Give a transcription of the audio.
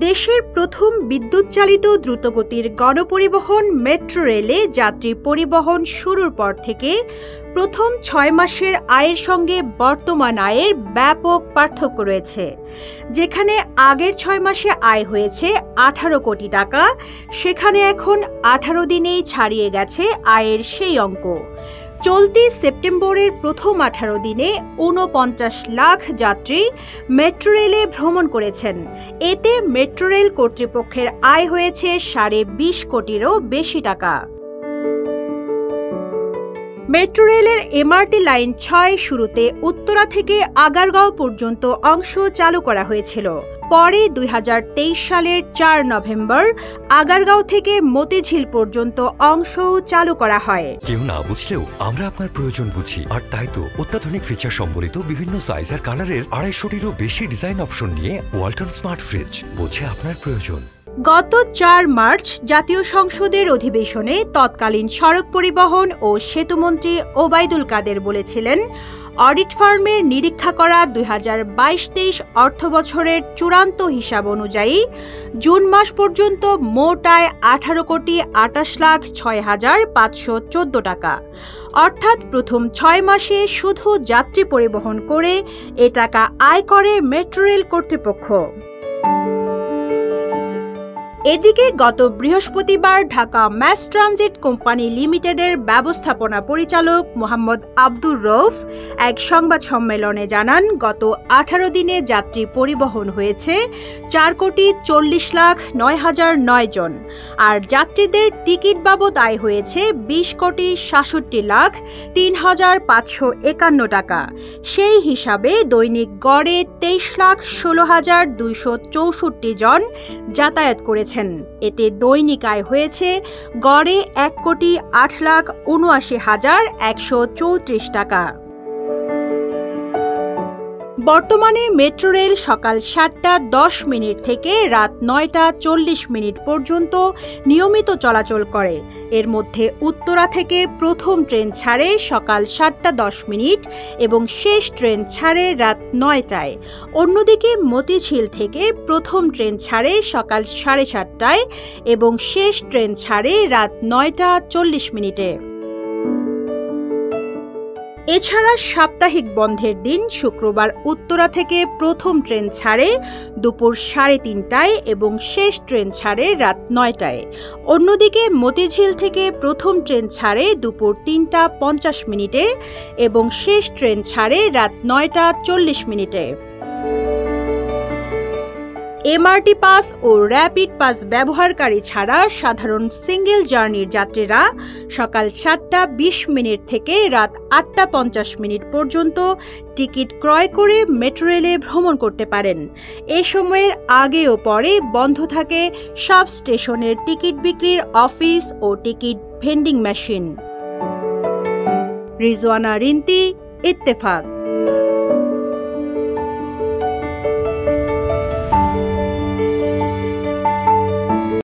দেশের প্রথম বিদ্যুৎ চালিত দ্রুতগতির গণপরিবহন মেট্রো রেলে যাত্রী পরিবহন শুরুর পর থেকে প্রথম ৬ মাসের আয়ের সঙ্গে বর্তমান আয়ের ব্যাপক পার্থক্য রয়েছে। যেখানে আগের ৬ মাসে আয় হয়েছে ১৮ কোটি টাকা, সেখানে এখন ১৮ দিনেই ছাড়িয়ে গেছে আয়ের সেই অঙ্ক। চলতি সেপ্টেম্বরের প্রথম ১৮ দিনে ৪৯ লাখ যাত্রী মেট্রো রেলে ভ্রমণ করেছেন। এতে মেট্রো রেল কর্তৃপক্ষের আয় হয়েছে ২.৫ কোটিরও বেশি টাকা। মেট্রো রেলের এমআরটি লাইন ৬ শুরুতে উত্তরা থেকে আগারগাঁও পর্যন্ত অংশ চালু করা হয়েছিল। পরে ২০২৩ সালের ৪ নভেম্বর আগারগাঁও থেকে মতিঝিল পর্যন্ত অংশ চালু করা হয়। কেউ না বুঝলেও আমরা আপনার প্রয়োজন বুঝি, আর তাই তো অত্যাধুনিক ফিচার সম্বলিত বিভিন্ন সাইজ আর কালারের ২৫০টিরও বেশি ডিজাইন অপশন নিয়ে ওয়ালটন স্মার্ট ফ্রিজ বোঝে আপনার প্রয়োজন। গত ৪ মার্চ জাতীয় সংসদের অধিবেশনে তৎকালীন সড়ক পরিবহন ও সেতুমন্ত্রী ওবায়দুল কাদের বলেছিলেন, অডিট ফার্মের নিরীক্ষা করা ২০২২-২৩ অর্থবছরের চূড়ান্ত হিসাব অনুযায়ী জুন মাস পর্যন্ত মোট আয় ১৮,২৮,৬,৫১৪ টাকা। অর্থাৎ প্রথম ৬ মাসে শুধু যাত্রী পরিবহন করে এ টাকা আয় করে মেট্রো রেল কর্তৃপক্ষ। এদিকে গত বৃহস্পতিবার ঢাকা ম্যাস ট্রানজিট কোম্পানি লিমিটেডের ব্যবস্থাপনা পরিচালক মোহাম্মদ আব্দুর রউফ এক সংবাদ সম্মেলনে জানান, গত ১৮ দিনে যাত্রী পরিবহন হয়েছে ৪,৪০,০৯,০০৯ জন, আর যাত্রীদের টিকিট বাবদ আয় হয়েছে ২০,৬৭,৩৫৫৫ টাকা। সেই হিসাবে দৈনিক গড়ে ২৩,১৬,২৬৪ জন যাতায়াত করেছে। এতে দৈনিক আয় হয়েছে গড়ে ১,৮,৭৯,১৩৪ টাকা। বর্তমানে মেট্রো রেল সকাল ৭টা ১০ মিনিট থেকে রাত ৯টা ৪০ মিনিট পর্যন্ত নিয়মিত চলাচল করে। এর মধ্যে উত্তরা থেকে প্রথম ট্রেন ছাড়ে সকাল ৭টা ১০ মিনিট এবং শেষ ট্রেন ছাড়ে রাত ৯টায়। অন্যদিকে মতিঝিল থেকে প্রথম ট্রেন ছাড়ে সকাল ৭:৩০টায় এবং শেষ ট্রেন ছাড়ে রাত ৯টা ৪০ মিনিটে। এছাড়া সাপ্তাহিক বন্ধের দিন শুক্রবার উত্তরা থেকে প্রথম ট্রেন ছাড়ে দুপুর ৩:৩০টায় এবং শেষ ট্রেন ছাড়ে রাত ৯টায়। অন্যদিকে মতিঝিল থেকে প্রথম ট্রেন ছাড়ে দুপুর ৩টা ৫০ মিনিটে এবং শেষ ট্রেন ছাড়ে রাত ৯টা ৪০ মিনিটে। এমআরটি পাস ও র্যাপিড পাস ব্যবহারকারী ছাড়া সাধারণ সিঙ্গেল জার্নির যাত্রীরা সকাল ৭টা ২০ মিনিট থেকে রাত ৮টা ৫০ মিনিট পর্যন্ত টিকিট ক্রয় করে মেট্রো রেলে ভ্রমণ করতে পারেন। এ সময়ের আগে ও পরে বন্ধ থাকে সব স্টেশনের টিকিট বিক্রির অফিস ও ticket vending machine. Rizwana Rinti, Ittefaq.